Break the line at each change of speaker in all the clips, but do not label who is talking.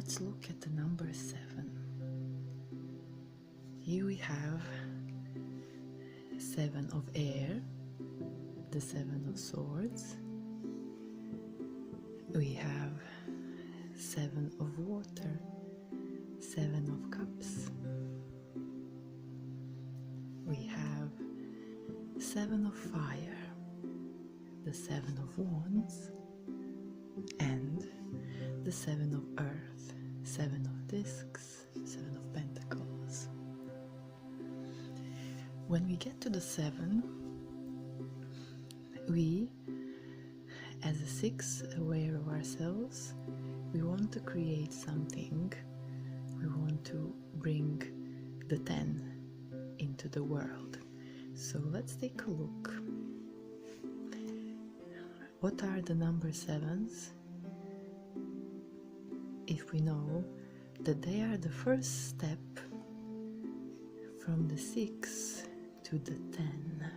let's look at the number 7. Here we have 7 of air, the 7 of swords. We have 7 of water, 7 of cups. We have 7 of fire, the 7 of wands, and the 7 of earth, 7 of discs, 7 of pentacles. When we get to the 7, we, as a 6, aware of ourselves, we want to create something. We want to bring the 10 into the world. So let's take a look. What are the number 7s? If we know that they are the first step from the 6 to the 10.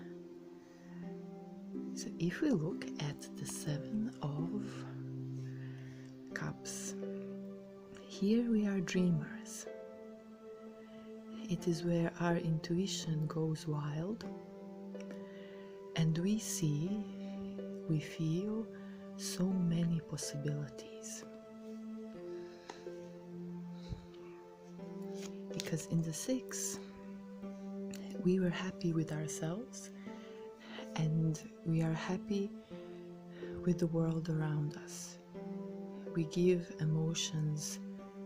So if we look at the 7 of cups, here we are dreamers. It is where our intuition goes wild, and we see, we feel so many possibilities. Because in the 6, we were happy with ourselves, and we are happy with the world around us. We give emotions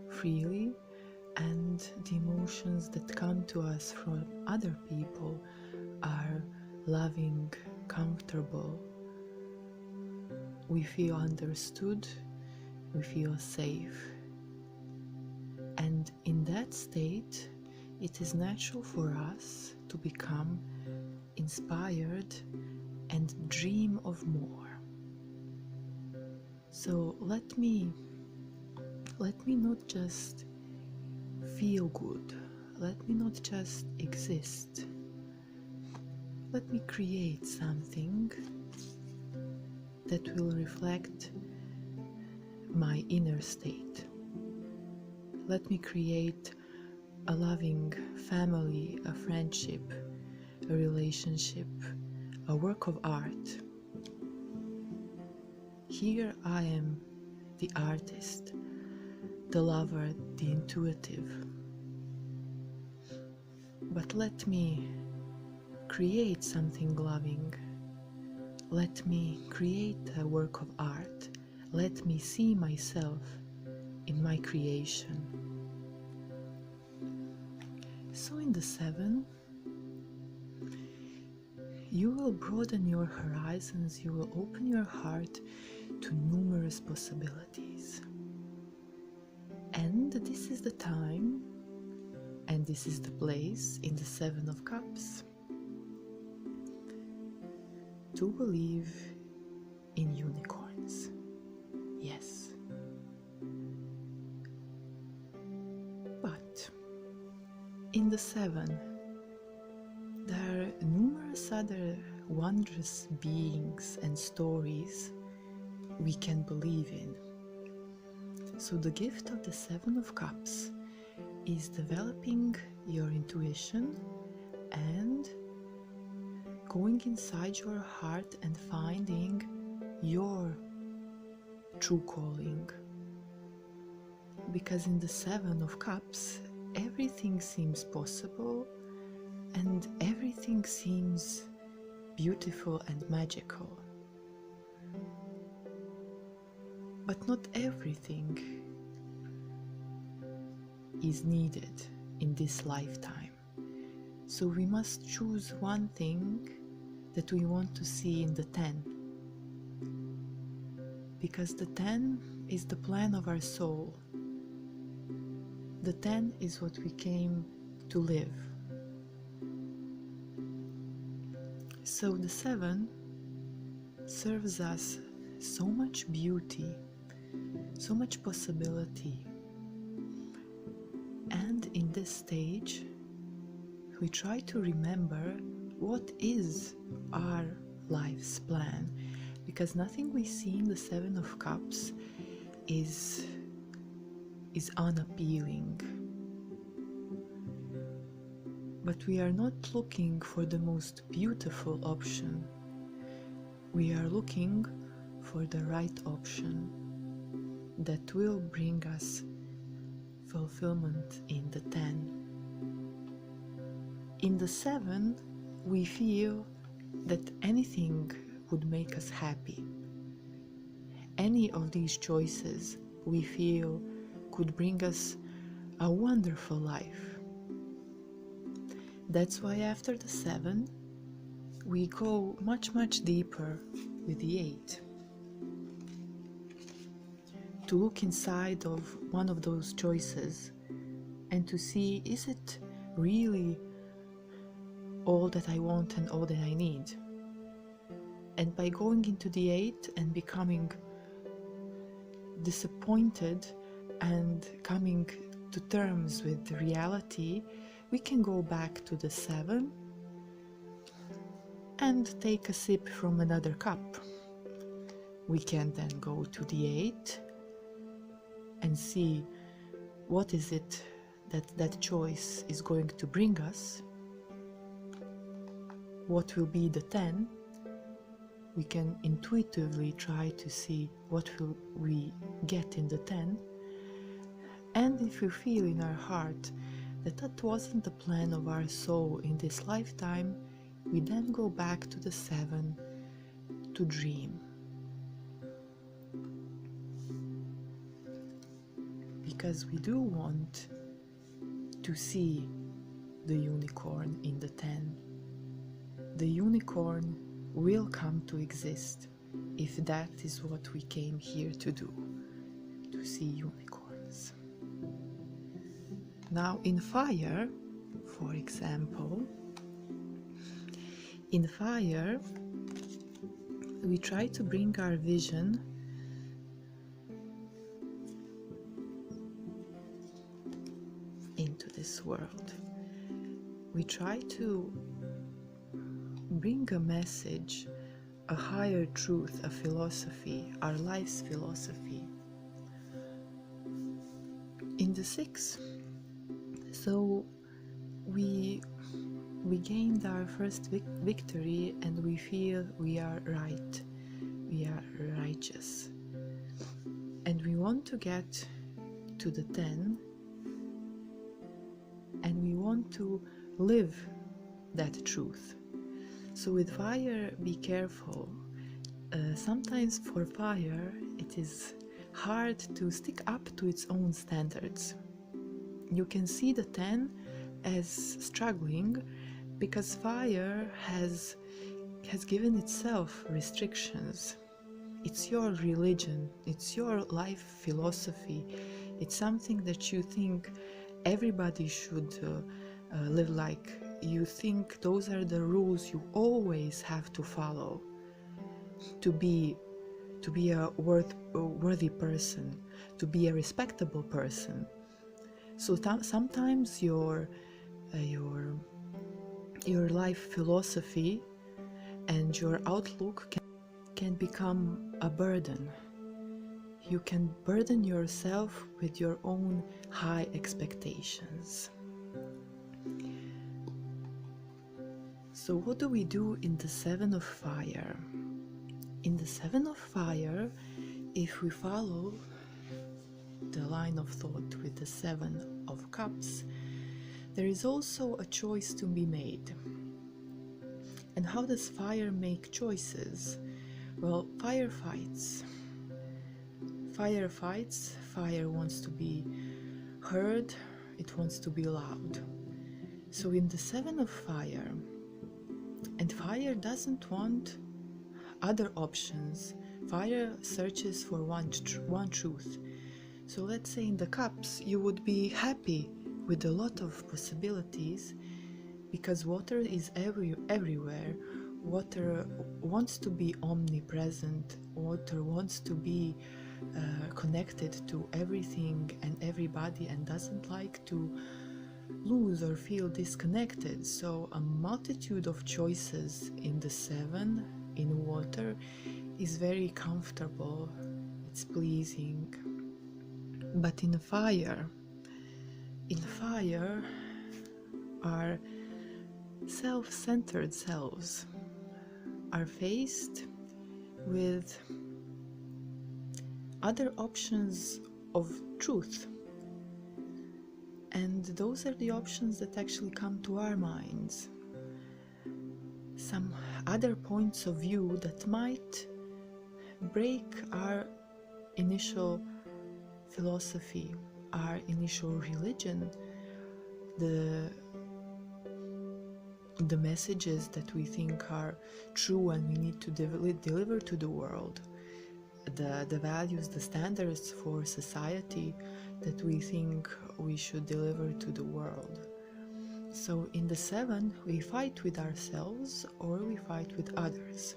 freely, and the emotions that come to us from other people are loving, comfortable. We feel understood, we feel safe. And in that state, it is natural for us to become inspired and dream of more. So let me not just feel good. Let me not just exist. Let me create something that will reflect my inner state. Let me create a loving family, a friendship, a relationship, a work of art. Here I am, the artist, the lover, the intuitive. But let me create something loving. Let me create a work of art. Let me see myself in my creation. So in the 7, you will broaden your horizons, you will open your heart to numerous possibilities. And this is the time, and this is the place in the 7 of Cups to believe in unicorns. Yes. But in the 7, there are numerous other wondrous beings and stories we can believe in. So the gift of the 7 of Cups is developing your intuition and going inside your heart and finding your true calling. Because in the 7 of Cups, everything seems possible and everything seems beautiful and magical. But not everything is needed in this lifetime. So we must choose one thing that we want to see in the 10. Because the 10 is the plan of our soul. The 10 is what we came to live. So the 7 serves us so much beauty, so much possibility. And in this stage, we try to remember what is our life's plan, because nothing we see in the 7 of Cups is is unappealing. But we are not looking for the most beautiful option. We are looking for the right option that will bring us fulfillment in the 10. In the 7, we feel that anything would make us happy. Any of these choices we feel could bring us a wonderful life. That's why after the 7, we go much deeper with the 8. To look inside of one of those choices and to see, is it really all that I want and all that I need? And by going into the 8 and becoming disappointed and coming to terms with the reality, we can go back to the 7 and take a sip from another cup. We can then go to the 8 and see what is it that choice is going to bring us. What will be the 10? We can intuitively try to see what will we get in the 10. And if we feel in our heart that that wasn't the plan of our soul in this lifetime, we then go back to the 7 to dream. Because we do want to see the unicorn in the 10. The unicorn will come to exist if that is what we came here to do, to see unicorns. Now in fire, for example, in fire we try to bring our vision into this world. We try to bring a message, a higher truth, a philosophy, our life's philosophy. In the 6, so we gained our first victory and we feel we are right, we are righteous. And we want to get to the 10 and we want to live that truth. So with fire, be careful. Sometimes for fire, it is hard to stick up to its own standards. You can see the 10 as struggling because fire has given itself restrictions. It's your religion, it's your life philosophy, it's something that you think everybody should live like. You think those are the rules you always have to follow to be a worthy person, to be a respectable person. So sometimes your life philosophy and your outlook can become a burden. You can burden yourself with your own high expectations. So what do we do in the 7 of fire? In the 7 of fire, if we follow the line of thought with the 7 of cups, there is also a choice to be made. And how does fire make choices? Well, fire fights. Fire fights, fire wants to be heard, it wants to be loud. So in the 7 of fire, and fire doesn't want other options. Fire searches for one truth. So let's say in the cups, you would be happy with a lot of possibilities because water is everywhere. Water wants to be omnipresent. Water wants to be connected to everything and everybody and doesn't like to lose or feel disconnected. So a multitude of choices in the 7 in water is very comfortable, it's pleasing. But in fire, our self-centered selves are faced with other options of truth. And those are the options that actually come to our minds. Some other points of view that might break our initial philosophy, our initial religion, the messages that we think are true and we need to deliver to the world, the values, the standards for society that we think we should deliver to the world. So in the 7, we fight with ourselves or we fight with others.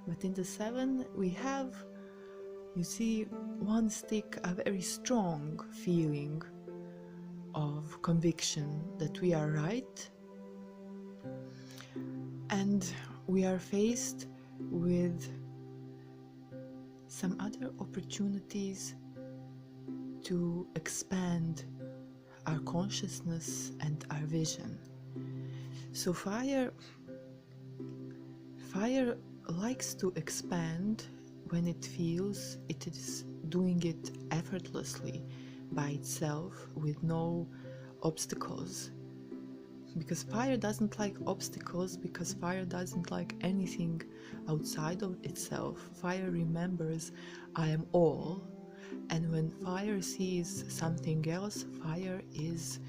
But in the 7, we have, you see, one stick, a very strong feeling of conviction that we are right, and we are faced with some other opportunities to expand our consciousness and our vision. So fire likes to expand when it feels it is doing it effortlessly by itself with no obstacles. Because fire doesn't like obstacles, because fire doesn't like anything outside of itself. Fire remembers, I am all. And when fire sees something else, fire is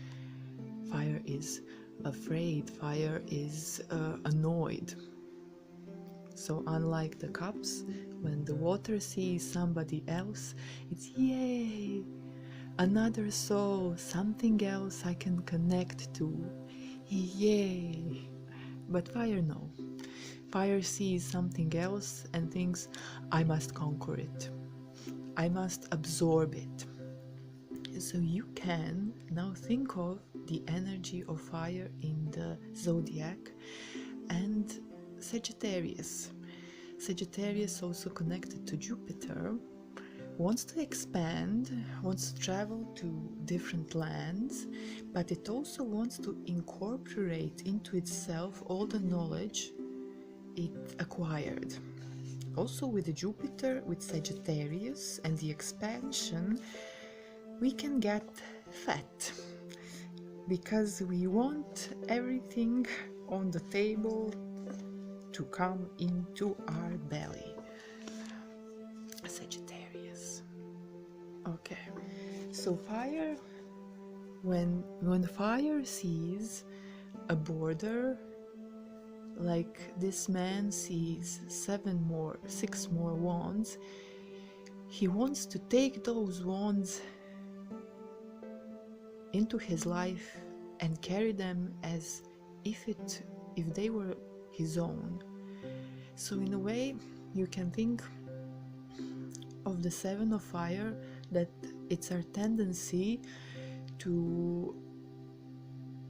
afraid, fire is annoyed. So unlike the cups, when the water sees somebody else, it's yay, another soul, something else I can connect to, yay. But fire, no. Fire sees something else and thinks, I must conquer it, I must absorb it. So you can now think of the energy of fire in the zodiac and Sagittarius. Sagittarius, also connected to Jupiter, wants to expand, wants to travel to different lands, but it also wants to incorporate into itself all the knowledge it acquired. Also with Jupiter, with Sagittarius and the expansion, we can get fat because we want everything on the table to come into our belly. Sagittarius. Okay, so fire, when fire sees a border, like this man sees 6 more wands, he wants to take those wands into his life and carry them as if they were his own. So in a way, you can think of the 7 of fire that it's our tendency to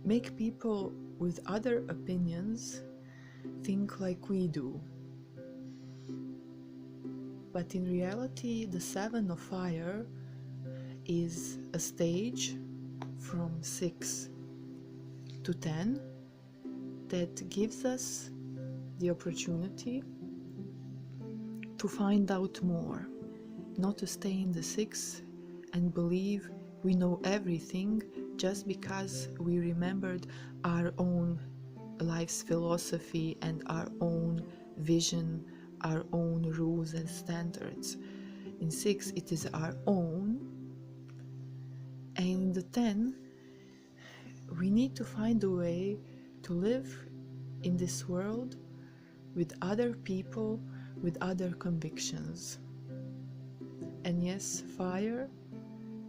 make people with other opinions think like we do. But in reality, the 7 of fire is a stage from 6 to 10 that gives us the opportunity to find out more, not to stay in the 6 and believe we know everything just because we remembered our own life's philosophy and our own vision, our own rules and standards. In 6, it is our own, and in the 10, we need to find a way to live in this world with other people, with other convictions. And yes, fire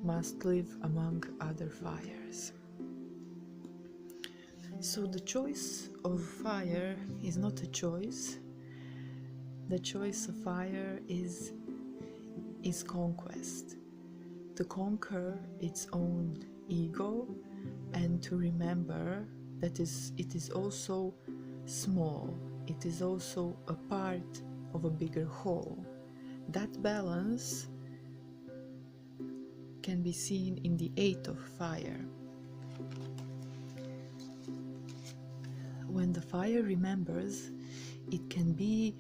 must live among other fires. So the choice of fire is not a choice. The choice of fire is conquest. To conquer its own ego and to remember that it is also small. It is also a part of a bigger whole. That balance can be seen in the 8 of fire. When the fire remembers, it can be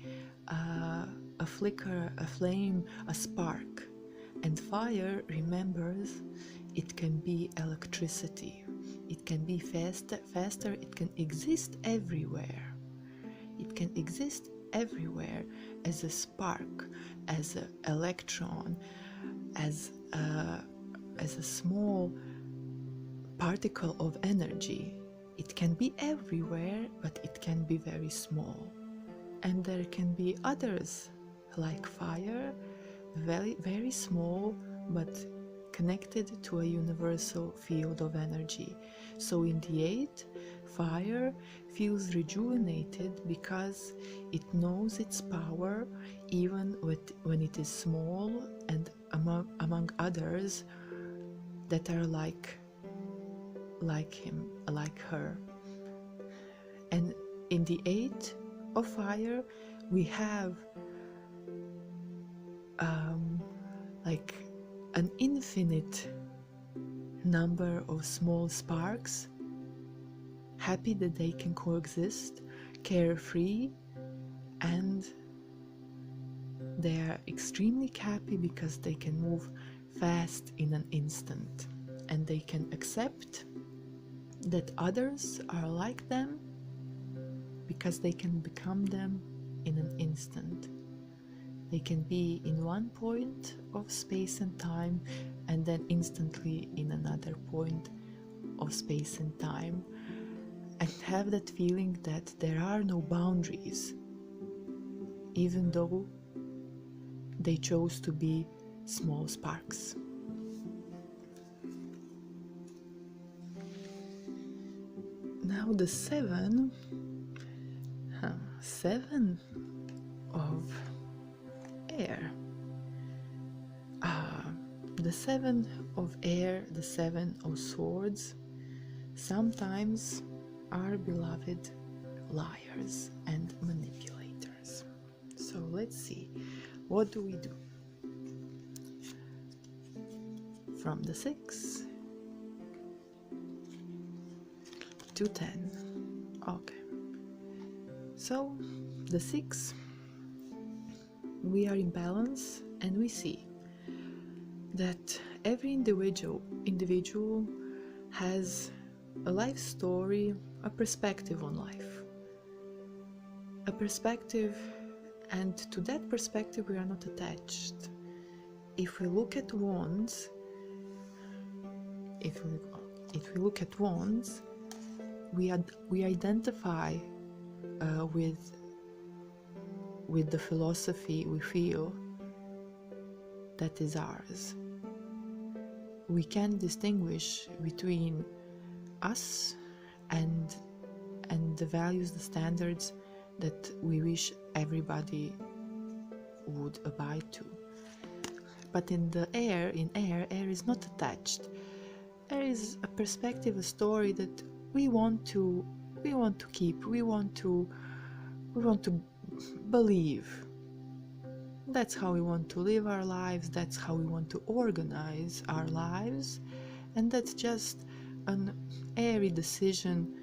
a flicker, a flame, a spark. And fire remembers, it can be electricity. It can be faster, it can exist everywhere. It can exist everywhere as a spark, as an electron, as a small particle of energy. It can be everywhere, but it can be very small. And there can be others, like fire, very, very small, but connected to a universal field of energy. So in the 8, fire feels rejuvenated because it knows its power even when it is small and among others that are like him, like her. And in the 8 of fire, we have like an infinite number of small sparks, happy that they can coexist, carefree, and they are extremely happy because they can move fast in an instant, and they can accept that others are like them because they can become them in an instant. They can be in one point of space and time and then instantly in another point of space and time, and have that feeling that there are no boundaries, even though they chose to be small sparks. Now the 7 of air. The 7 of air, the 7 of swords, sometimes are beloved liars and manipulators. So let's see, what do we do? From the 6 to 10. Okay. So the 6, we are in balance, and we see that every individual has a life story, a perspective on life. A perspective, and to that perspective we are not attached. If we look at wands, we identify with the philosophy we feel that is ours. We can distinguish between us and the values, the standards that we wish everybody would abide to. But in air is not attached. There is a perspective, a story that we want to keep, we want to believe. That's how we want to live our lives, that's how we want to organize our lives, and that's just an airy decision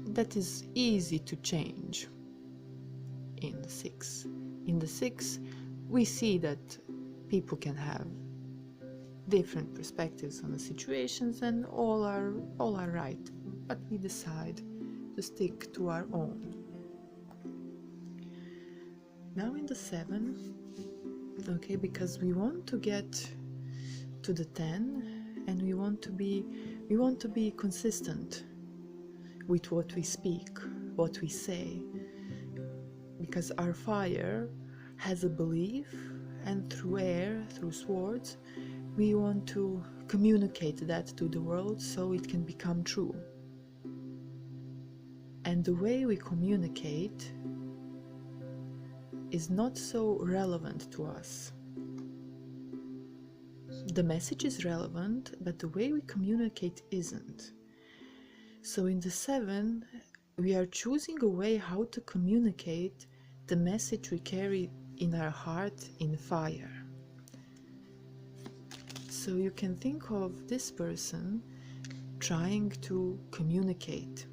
that is easy to change. In the 6, we see that people can have different perspectives on the situations, and all are right, but we decide to stick to our own. Now in the 7, okay, because we want to get to the 10, and we want to be consistent with what we speak, what we say, because our fire has a belief, and through air, through swords, we want to communicate that to the world so it can become true. And the way we communicate is not so relevant to us. The message is relevant, but the way we communicate isn't. So in the 7, we are choosing a way how to communicate the message we carry in our heart in fire. So you can think of this person trying to communicate.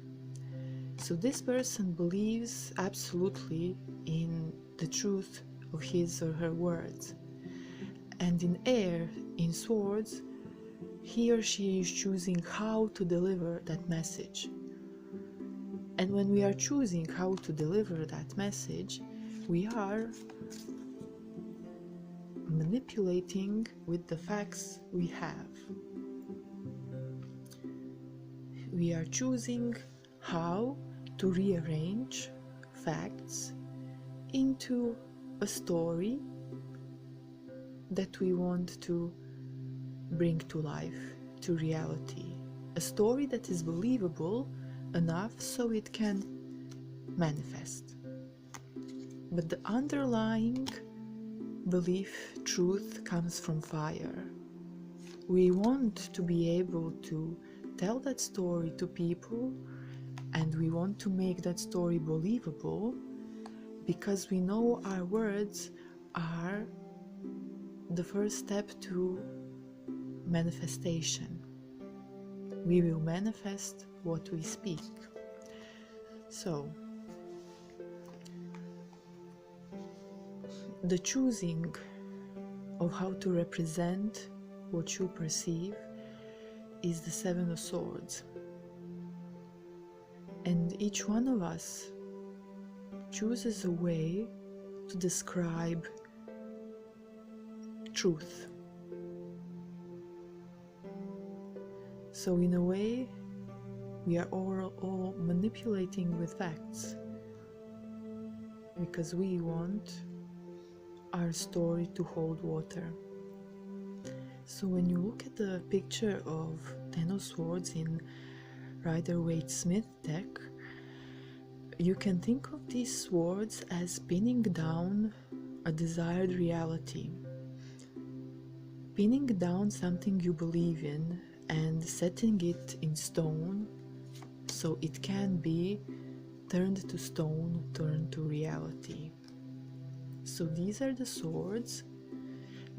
So this person believes absolutely in the truth of his or her words. And in air, in swords, he or she is choosing how to deliver that message. And when we are choosing how to deliver that message, we are manipulating with the facts we have. We are choosing how to rearrange facts into a story that we want to bring to life, to reality. A story that is believable enough so it can manifest. But the underlying belief, truth, comes from fire. We want to be able to tell that story to people, and we want to make that story believable because we know our words are the first step to manifestation. We will manifest what we speak. So, the choosing of how to represent what you perceive is the Seven of Swords. And each one of us chooses a way to describe truth. So in a way, we are all manipulating with facts because we want our story to hold water. So when you look at the picture of Ten of Swords in Rider-Waite-Smith deck, you can think of these swords as pinning down a desired reality, pinning down something you believe in and setting it in stone so it can be turned to stone, turned to reality. So these are the swords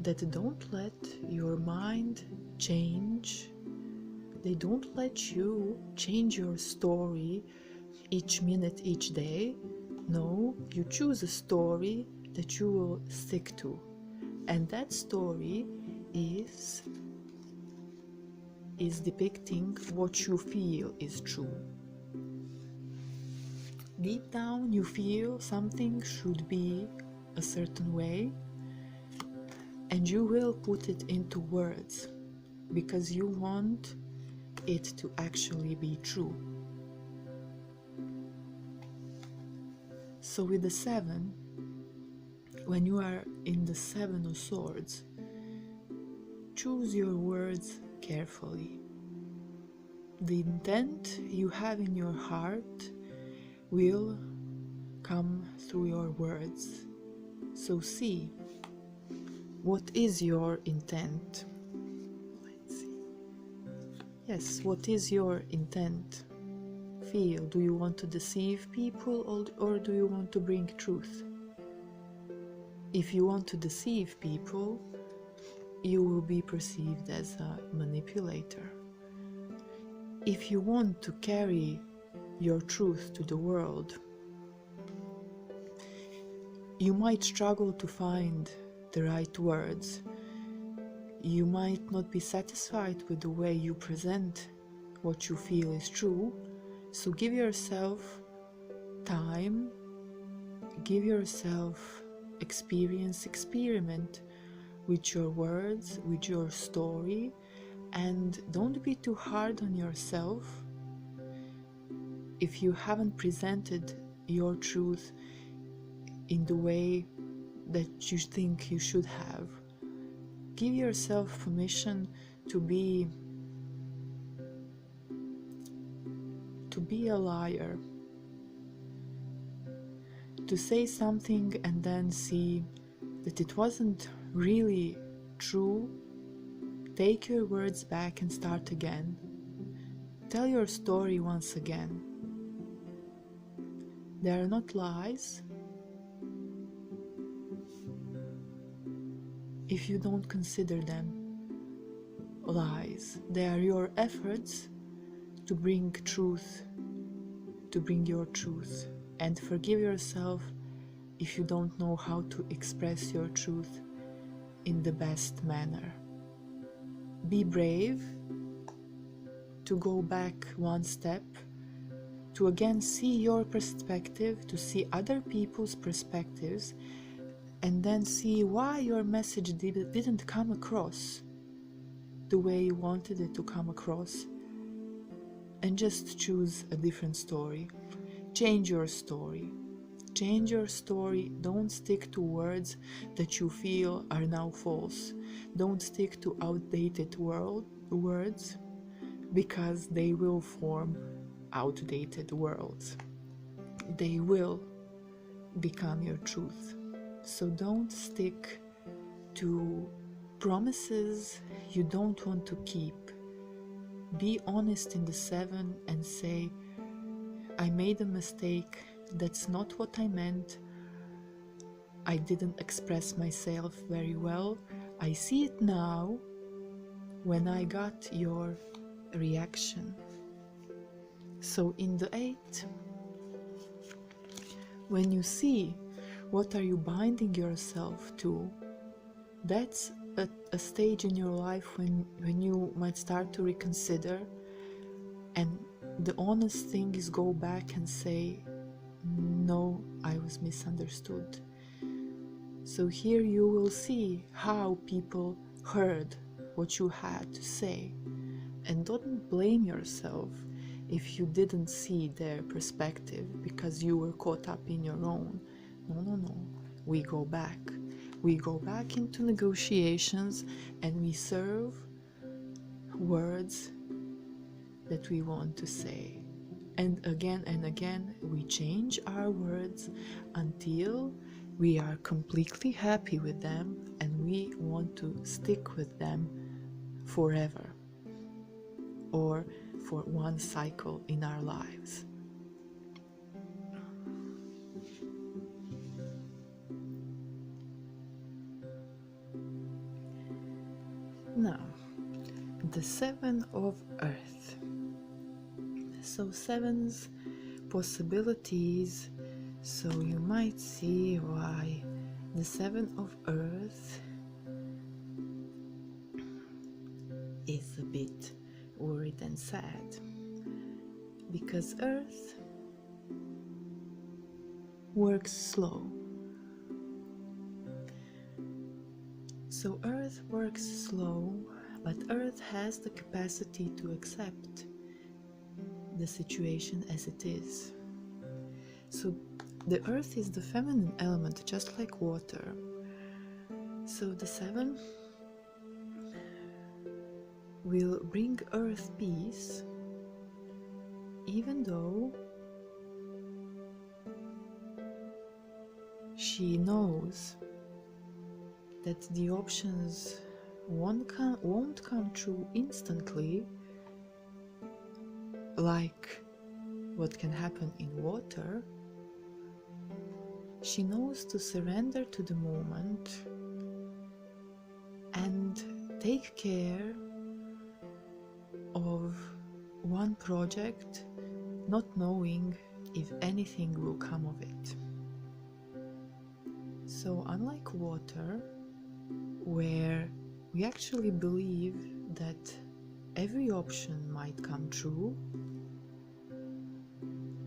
that don't let your mind change. They don't let you change your story each minute, each day. No, you choose a story that you will stick to. And that story is depicting what you feel is true. Deep down, you feel something should be a certain way, and you will put it into words because you want it to actually be true. So with the Seven, when you are in the Seven of Swords, choose your words carefully. The intent you have in your heart will come through your words. So see, what is your intent? Let's see. Yes, what is your intent? Feel, do you want to deceive people or do you want to bring truth? If you want to deceive people, you will be perceived as a manipulator. If you want to carry your truth to the world, you might struggle to find the right words. You might not be satisfied with the way you present what you feel is true, so give yourself time, give yourself experience, experiment with your words, with your story, and don't be too hard on yourself if you haven't presented your truth in the way that you think you should have. Give yourself permission to be a liar, to say something and then see that it wasn't really true. Take your words back and start again. Tell your story once again. They are not lies if you don't consider them lies. They are your efforts to bring truth, to bring your truth. And forgive yourself if you don't know how to express your truth in the best manner. Be brave to go back one step, to again see your perspective, to see other people's perspectives, and then see why your message didn't come across the way you wanted it to come across, and just choose a different story. Change your story. Change your story. Don't stick to words that you feel are now false. Don't stick to outdated words, because they will form outdated worlds. They will become your truth. So don't stick to promises you don't want to keep. Be honest in the 7 and say, I made a mistake. That's not what I meant. I didn't express myself very well. I see it now when I got your reaction. So in the 8, when you see what are you binding yourself to, that's a stage in your life when you might start to reconsider, and the honest thing is go back and say, no, I was misunderstood. So here you will see how people heard what you had to say, and don't blame yourself if you didn't see their perspective because you were caught up in your own. No. We go back. We go back into negotiations and we serve words that we want to say. And again, we change our words until we are completely happy with them and we want to stick with them forever, or for one cycle in our lives. Now, the 7 of Earth. So 7's possibilities, so you might see why the 7 of Earth is a bit worried and sad, because Earth works slow. So Earth works slow, but Earth has the capacity to accept the situation as it is. So the Earth is the feminine element, just like water. So the 7 will bring Earth peace, even though she knows that the options won't come true instantly, like what can happen in water. She knows to surrender to the moment and take care of one project, not knowing if anything will come of it. So unlike water, where we actually believe that every option might come true,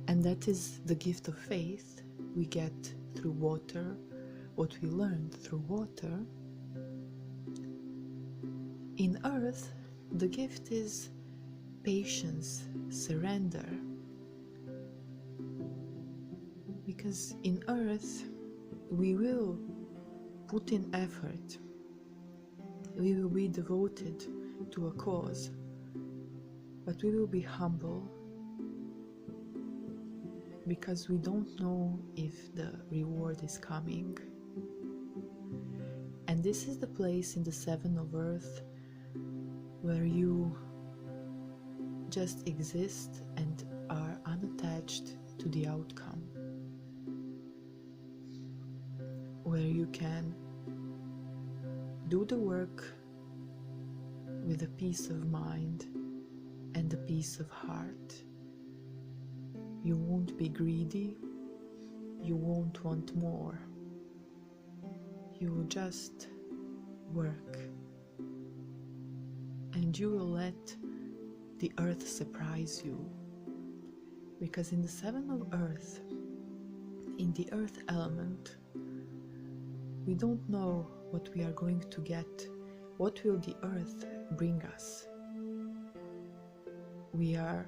and that is the gift of faith we get through water, what we learned through water. In Earth, the gift is patience, surrender. Because in Earth, we will put in effort, we will be devoted to a cause, but we will be humble because we don't know if the reward is coming. And this is the place in the 7 of Earth where you just exist and are unattached to the outcome, where you can do the work with a peace of mind and a peace of heart. You won't be greedy, you won't want more. You will just work, and you will let the earth surprise you. Because in the seven of earth, in the earth element, we don't know what we are going to get. What will the earth bring us? We are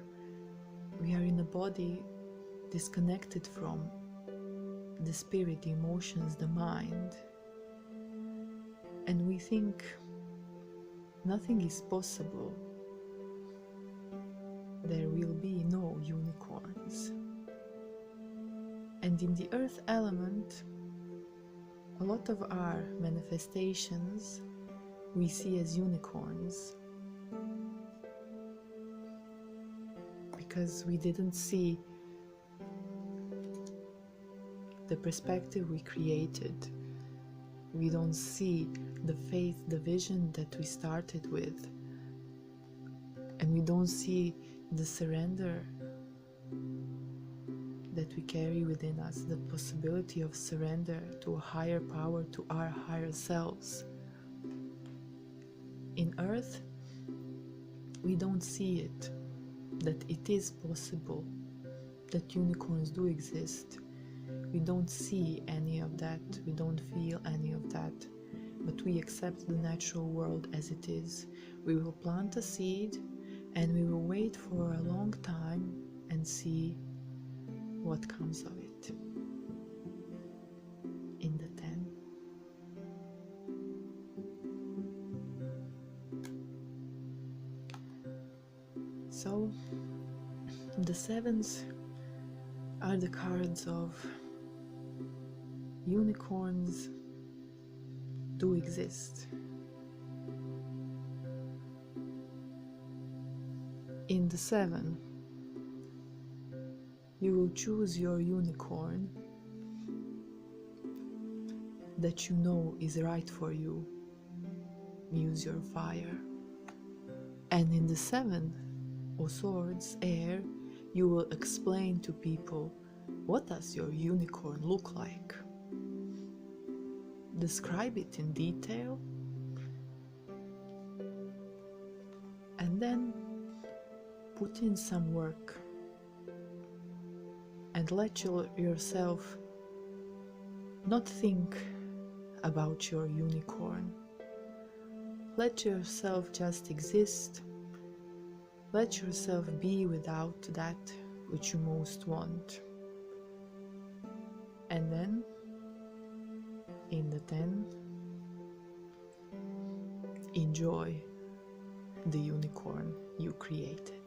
in a body disconnected from the spirit, the emotions, the mind, and we think nothing is possible. There will be no unicorns. And in the earth element, a lot of our manifestations we see as unicorns, because we didn't see the perspective we created. We don't see the faith, the vision that we started with, and we don't see the surrender that we carry within us, the possibility of surrender to a higher power, to our higher selves. In earth, we don't see it, that it is possible, that unicorns do exist. We don't see any of that, we don't feel any of that, but we accept the natural world as it is. We will plant a seed and we will wait for a long time and see what comes of it. In the 10. So, the sevens are the cards of unicorns do exist. In the 7, you will choose your unicorn that you know is right for you. Use your fire. And in the 7 of swords, air, you will explain to people, what does your unicorn look like? Describe it in detail, and then put in some work and let yourself not think about your unicorn. Let yourself just exist. Let yourself be without that which you most want. And then, in the 10, enjoy the unicorn you created.